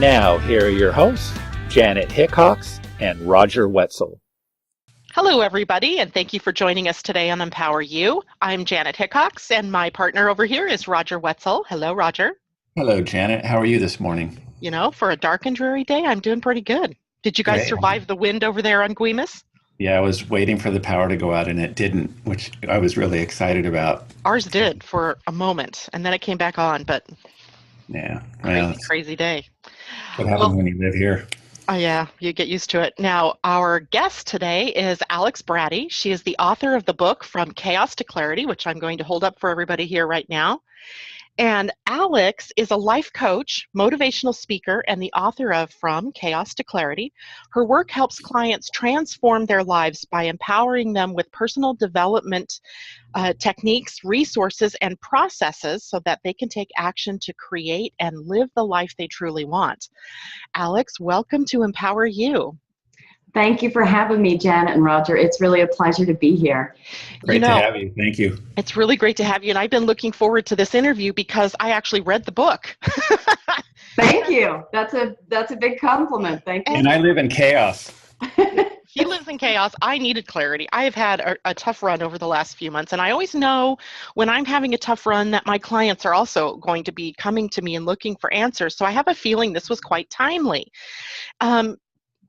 now, here are your hosts, Janet Hickox and Roger Wetzel. Hello, everybody, and thank you for joining us today on Empower You. I'm Janet Hickox, and my partner over here is Roger Wetzel. Hello, Roger. Hello, Janet. How are you this morning? You know, for a dark and dreary day, I'm doing pretty good. Did you guys Great. survive the wind over there on Guimas? Yeah, I was waiting for the power to go out and it didn't, which I was really excited about. Ours did for a moment, and then it came back on, but Yeah, well, that's crazy day. what happens when you live here. Oh, yeah, you get used to it. Now, our guest today is Alex Bratty. She is the author of the book From Chaos to Clarity, which I'm going to hold up for everybody here right now. And Alex is a life coach, motivational speaker, and the author of From Chaos to Clarity. Her work helps clients transform their lives by empowering them with personal development techniques, resources, and processes so that they can take action to create and live the life they truly want. Alex, welcome to Empower You. Thank you for having me, Janet and Roger. It's really a pleasure to be here. Great to have you. Thank you. It's really great to have you, and I've been looking forward to this interview because I actually read the book. Thank you. That's a big compliment. Thank you. And I live in chaos. He lives in chaos. I needed clarity. I have had a tough run over the last few months, and I always know when I'm having a tough run that my clients are also going to be coming to me and looking for answers. So I have a feeling this was quite timely.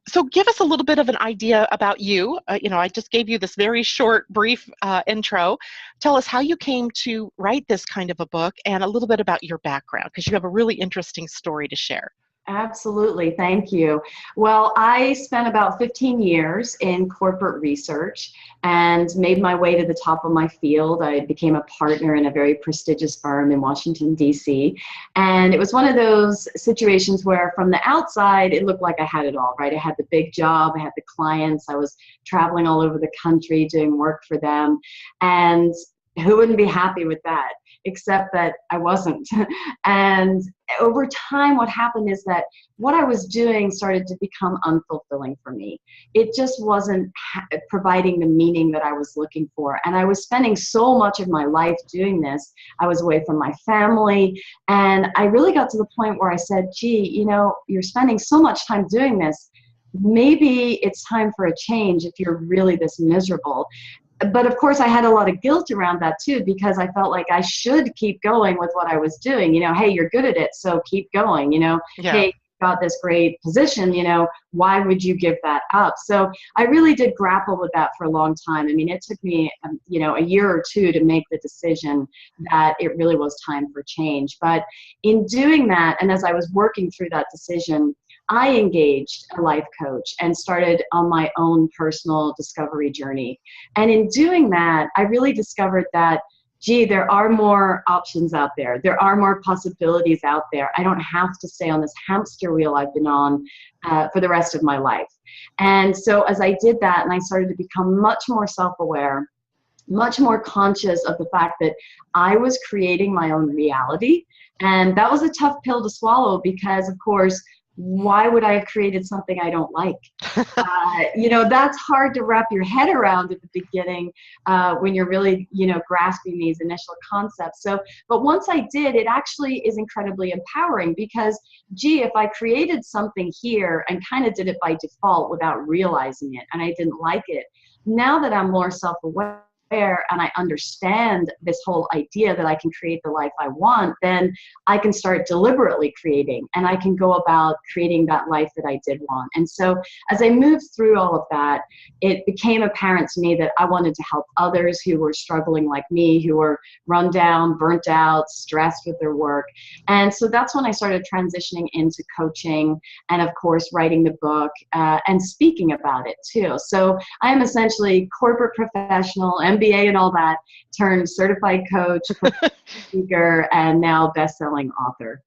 So give us a little bit of an idea about you. I just gave you this very short, brief intro. Tell us how you came to write this kind of a book and a little bit about your background, because you have a really interesting story to share. Absolutely. Thank you. Well, I spent about 15 years in corporate research and made my way to the top of my field. I became a partner in a very prestigious firm in Washington, D.C. And it was one of those situations where from the outside, it looked like I had it all, right? I had the big job, I had the clients, I was traveling all over the country doing work for them. And who wouldn't be happy with that? Except that I wasn't. And over time, what happened is that what I was doing started to become unfulfilling for me. It just wasn't providing the meaning that I was looking for. And I was spending so much of my life doing this. I was away from my family. And I really got to the point where I said, gee, you're spending so much time doing this. Maybe it's time for a change if you're really this miserable. But of course, I had a lot of guilt around that too, because I felt like I should keep going with what I was doing. Hey, you're good at it, so keep going. Hey, you got this great position, why would you give that up? So I really did grapple with that for a long time. I mean, it took me, a year or two to make the decision that it really was time for change. But in doing that, and as I was working through that decision, I engaged a life coach and started on my own personal discovery journey. And in doing that, I really discovered that, gee, there are more options out there. There are more possibilities out there. I don't have to stay on this hamster wheel I've been on for the rest of my life. And so as I did that and I started to become much more self-aware, much more conscious of the fact that I was creating my own reality. And that was a tough pill to swallow because, of course, why would I have created something I don't like? That's hard to wrap your head around at the beginning when you're really, grasping these initial concepts. But once I did, it actually is incredibly empowering because, gee, if I created something here and kind of did it by default without realizing it and I didn't like it, now that I'm more self-aware and I understand this whole idea that I can create the life I want, then I can start deliberately creating and I can go about creating that life that I did want. And so as I moved through all of that, it became apparent to me that I wanted to help others who were struggling like me, who were run down, burnt out, stressed with their work. And so that's when I started transitioning into coaching and, of course, writing the book and speaking about it too. So I am essentially corporate professional, MBA and all that, turned certified coach, speaker, and now best-selling author.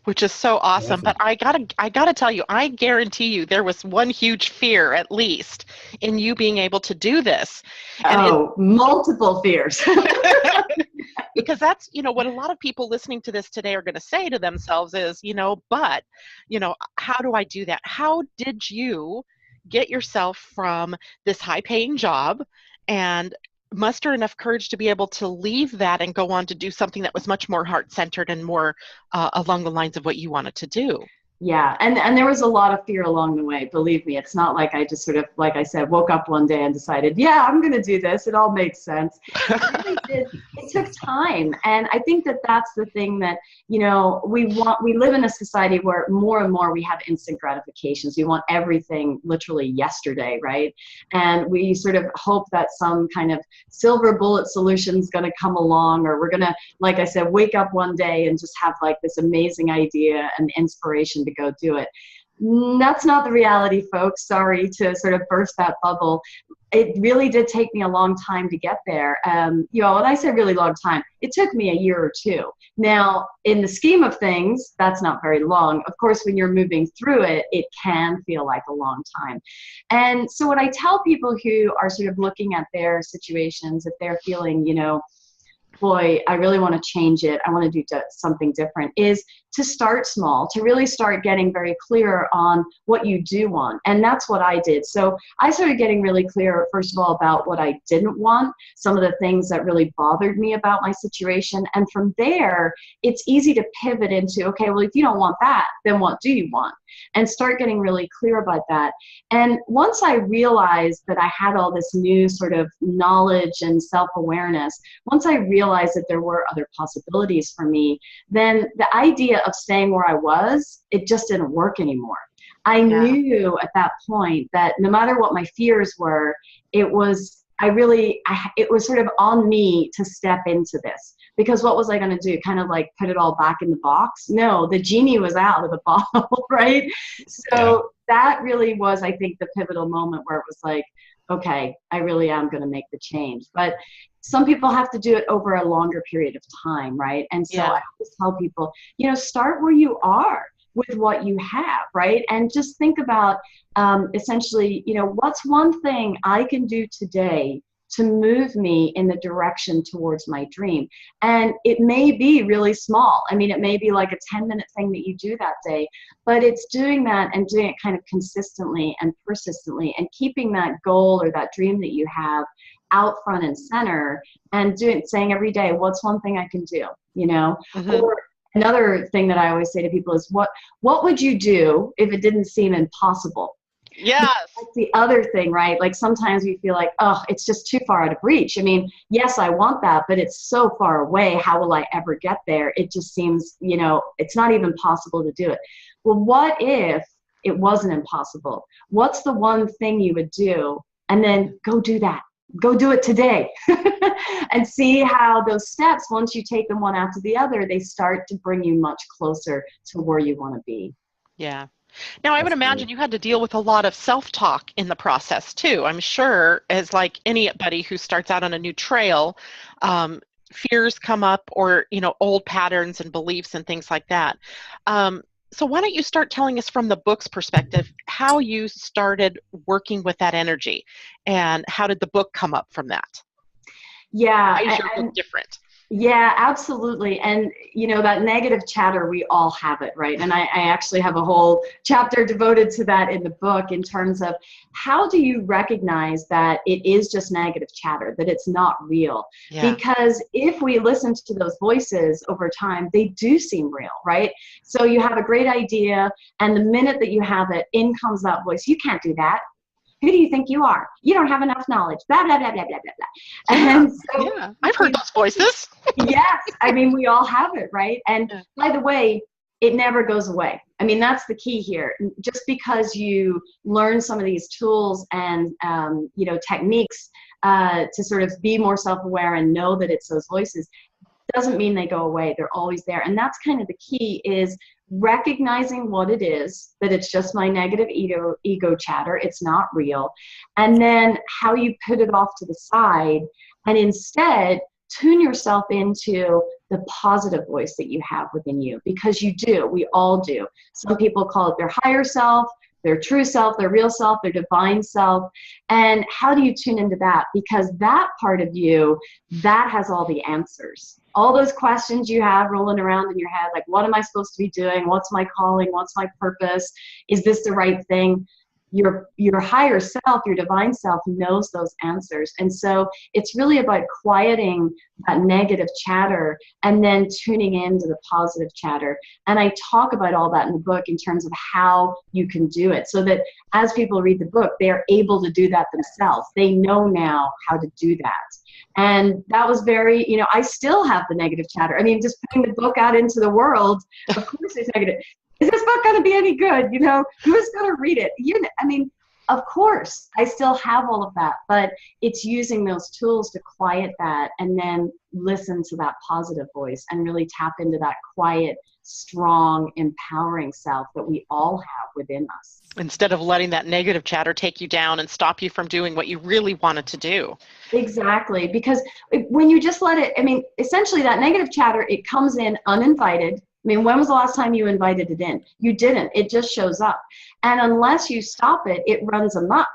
Which is so awesome. But I gotta tell you, I guarantee you there was one huge fear, at least, in you being able to do this. And multiple fears. Because that's, what a lot of people listening to this today are going to say to themselves is, how do I do that? How did you get yourself from this high-paying job and muster enough courage to be able to leave that and go on to do something that was much more heart-centered and more along the lines of what you wanted to do? Yeah, and there was a lot of fear along the way. Believe me, it's not like I just sort of, like I said, woke up one day and decided, yeah, I'm going to do this. It all makes sense. It really did. It took time, and I think that that's the thing that, you know, we live in a society where more and more we have instant gratifications. We want everything literally yesterday, right? And we sort of hope that some kind of silver bullet solution is going to come along, or we're going to, like I said, wake up one day and just have like this amazing idea and inspiration to go do it. That's not the reality, folks. Sorry to sort of burst that bubble. It really did take me a long time to get there. You know, when I say really long time, it took me a year or two. Now, in the scheme of things, that's not very long. Of course, when you're moving through it, it can feel like a long time. And so what I tell people who are sort of looking at their situations, if they're feeling, you know, boy, I really want to change it, I want to do something different, is to start small, to really start getting very clear on what you do want. And that's what I did. So I started getting really clear, first of all, about what I didn't want, some of the things that really bothered me about my situation. And from there, it's easy to pivot into, okay, well, if you don't want that, then what do you want? And start getting really clear about that. And once I realized that I had all this new sort of knowledge and self-awareness, once I realized that there were other possibilities for me, then the idea of staying where I was, it just didn't work anymore. I knew at that point that no matter what my fears were, it was sort of on me to step into this. Because what was I going to do? Kind of like put it all back in the box? No, the genie was out of the bottle, right? So that really was, I think, the pivotal moment where it was like, okay, I really am going to make the change. But some people have to do it over a longer period of time, right? And so I always tell people, you know, start where you are with what you have, right? And just think about essentially, you know, what's one thing I can do today to move me in the direction towards my dream? And it may be really small. I mean, it may be like a 10-minute thing that you do that day, but it's doing that and doing it kind of consistently and persistently, and keeping that goal or that dream that you have out front and center, and saying every day, what's one thing I can do, you know? Or another thing that I always say to people is, what would you do if it didn't seem impossible? Yes. That's the other thing, right? Like sometimes we feel like, oh, it's just too far out of reach. I mean, yes, I want that, but it's so far away. How will I ever get there? It just seems, you know, it's not even possible to do it. Well, what if it wasn't impossible? What's the one thing you would do? And then go do that. Go do it today. And see how those steps, once you take them one after the other, they start to bring you much closer to where you want to be. Yeah. Now, I would imagine you had to deal with a lot of self-talk in the process too. I'm sure, as like anybody who starts out on a new trail, fears come up, or, you know, old patterns and beliefs and things like that. So why don't you start telling us from the book's perspective how you started working with that energy, and how did the book come up from that? Yeah. How is your book different? Yeah, absolutely. And, you know, that negative chatter, we all have it, right? And I actually have a whole chapter devoted to that in the book, in terms of how do you recognize that it is just negative chatter, that it's not real? Because if we listen to those voices over time, they do seem real, right? So you have a great idea, and the minute that you have it, in comes that voice. You can't do that. Who do you think you are? You don't have enough knowledge, blah, blah, blah, blah, blah, blah, blah. And so, I've heard those voices. Yes, I mean, we all have it, right? And by the way, it never goes away. I mean, that's the key here. Just because you learn some of these tools and, you know, techniques to sort of be more self-aware and know that it's those voices, doesn't mean they go away. They're always there. And that's kind of the key, is recognizing what it is, that it's just my negative ego chatter, it's not real, and then how you put it off to the side, and instead tune yourself into the positive voice that you have within you, because you do, we all do. Some people call it their higher self, their true self, their real self, their divine self. And how do you tune into that? Because that part of you, that has all the answers. All those questions you have rolling around in your head, like, what am I supposed to be doing? What's my calling? What's my purpose? Is this the right thing? your higher self, your divine self knows those answers. And so it's really about quieting that negative chatter and then tuning into the positive chatter. And I talk about all that in the book in terms of how you can do it, so that as people read the book, they're able to do that themselves. They know now how to do that. And that was very, I still have the negative chatter. I mean, just putting the book out into the world, of course it's negative. Is this book going to be any good? Who's going to read it? Of course, I still have all of that, but it's using those tools to quiet that and then listen to that positive voice and really tap into that quiet, strong, empowering self that we all have within us. Instead of letting that negative chatter take you down and stop you from doing what you really wanted to do. Exactly, because when you just let it, essentially that negative chatter, it comes in uninvited. When was the last time you invited it in? You didn't. It just shows up. And unless you stop it, it runs amok.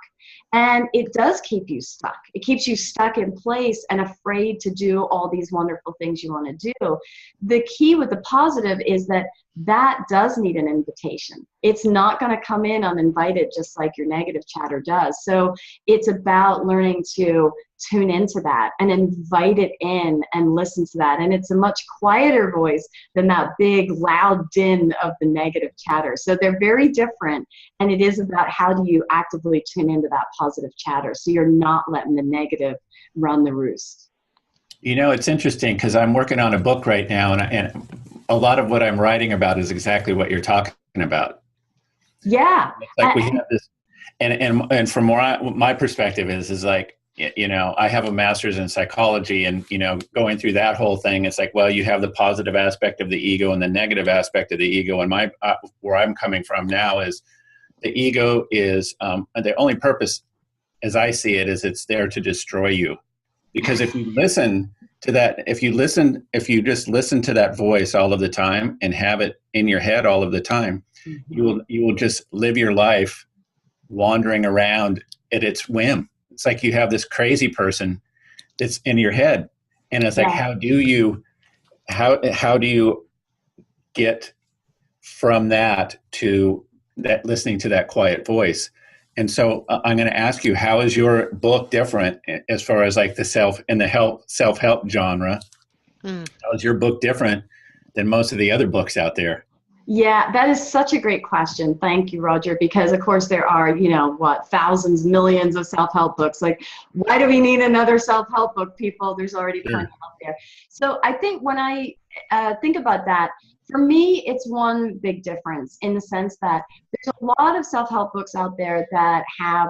And it does keep you stuck. It keeps you stuck in place and afraid to do all these wonderful things you want to do. The key with the positive is that does need an invitation. It's not going to come in uninvited, just like your negative chatter does. So it's about learning to tune into that and invite it in and listen to that. And it's a much quieter voice than that big loud din of the negative chatter. So they're very different. And it is about how do you actively tune into that positive chatter so you're not letting the negative run the roost. It's interesting because I'm working on a book right now, and a lot of what I'm writing about is exactly what you're talking about. Yeah. It's like we have this, and from my perspective is like, I have a master's in psychology, and, going through that whole thing, it's like, well, you have the positive aspect of the ego and the negative aspect of the ego. And where I'm coming from now is the ego is, the only purpose, as I see it, is it's there to destroy you. Because if you listen to that, if you just listen to that voice all of the time and have it in your head all of the time, you will just live your life wandering around at its whim. It's like you have this crazy person that's in your head, and it's like, how do you get from that to that, listening to that quiet voice? And so I'm going to ask you, how is your book different as far as like the self-help genre? How is your book different than most of the other books out there? Yeah, that is such a great question. Thank you, Roger, because of course there are, thousands, millions of self-help books. Like, why do we need another self-help book, people? There's already plenty out there. So I think when I think about that, for me, it's one big difference in the sense that there's a lot of self-help books out there that have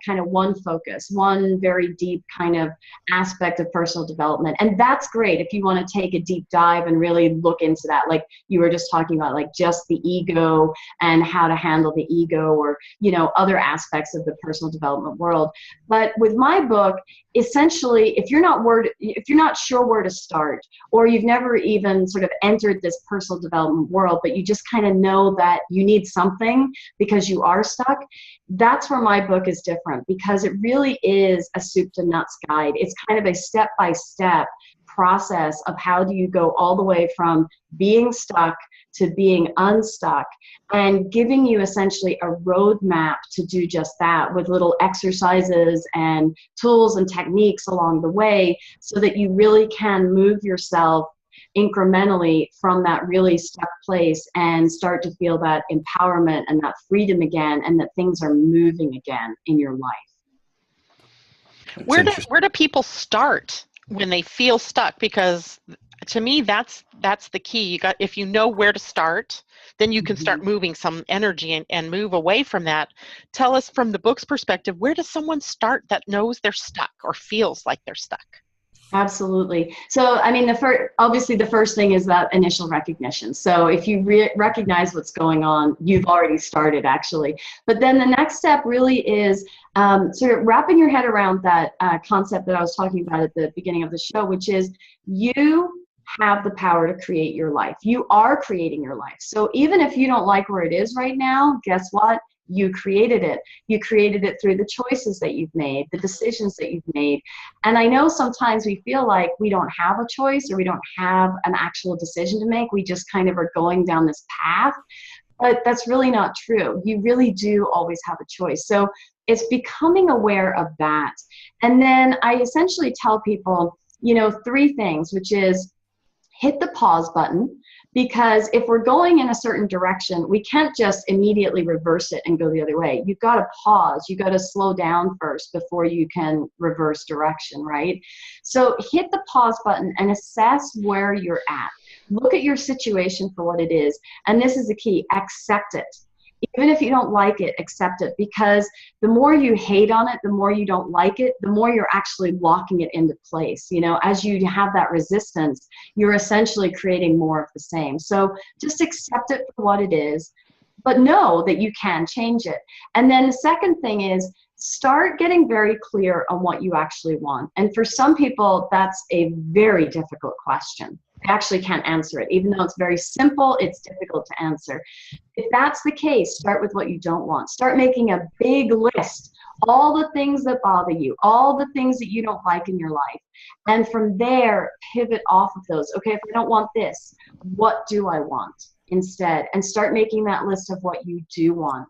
kind of one focus, one very deep kind of aspect of personal development. And that's great if you want to take a deep dive and really look into that, like you were just talking about, like just the ego and how to handle the ego, or, other aspects of the personal development world. But with my book, essentially, if you're not sure where to start, or you've never even sort of entered this personal development world, but you just kind of know that you need something because you are stuck, that's where my book is different, because it really is a soup to nuts guide. It's kind of a step-by-step process of how do you go all the way from being stuck to being unstuck, and giving you essentially a roadmap to do just that, with little exercises and tools and techniques along the way, so that you really can move yourself incrementally from that really stuck place and start to feel that empowerment and that freedom again, and that things are moving again in your life. Where do people start when they feel stuck? Because to me, that's the key. If you know where to start, then you can start moving some energy and move away from that. Tell us, from the book's perspective, where does someone start that knows they're stuck or feels like they're stuck? Absolutely. So, obviously the first thing is that initial recognition. So if you recognize what's going on, you've already started, actually. But then the next step really is sort of wrapping your head around that concept that I was talking about at the beginning of the show, which is you have the power to create your life. You are creating your life. So even if you don't like where it is right now, guess what? You created it. You created it through the choices that you've made, the decisions that you've made. And I know sometimes we feel like we don't have a choice, or we don't have an actual decision to make. We just kind of are going down this path. But that's really not true. You really do always have a choice. So it's becoming aware of that. And then I essentially tell people, three things, which is hit the pause button, because if we're going in a certain direction, we can't just immediately reverse it and go the other way. You've got to pause. You've got to slow down first before you can reverse direction, right? So hit the pause button and assess where you're at. Look at your situation for what it is. And this is the key, accept it. Even if you don't like it, accept it, because the more you hate on it, the more you don't like it, the more you're actually locking it into place. As you have that resistance, you're essentially creating more of the same. So just accept it for what it is, but know that you can change it. And then the second thing is start getting very clear on what you actually want. And for some people, that's a very difficult question. They actually can't answer it. Even though it's very simple, it's difficult to answer. If that's the case, start with what you don't want. Start making a big list, all the things that bother you, all the things that you don't like in your life. And from there, pivot off of those. Okay, if I don't want this, what do I want instead? And start making that list of what you do want.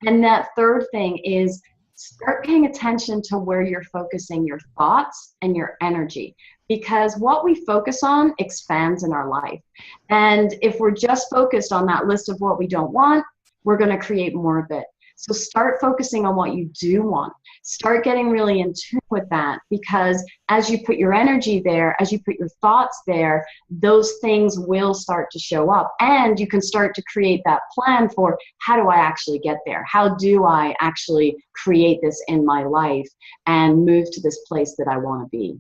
And that third thing is start paying attention to where you're focusing your thoughts and your energy, because what we focus on expands in our life. And if we're just focused on that list of what we don't want, we're going to create more of it. So start focusing on what you do want. Start getting really in tune with that, because as you put your energy there, as you put your thoughts there, those things will start to show up. And you can start to create that plan for, how do I actually get there? How do I actually create this in my life and move to this place that I want to be?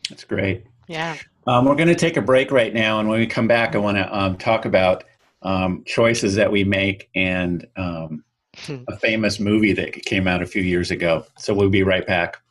That's great. Yeah. We're going to take a break right now. And when we come back, I want to talk about choices that we make and a famous movie that came out a few years ago. So we'll be right back.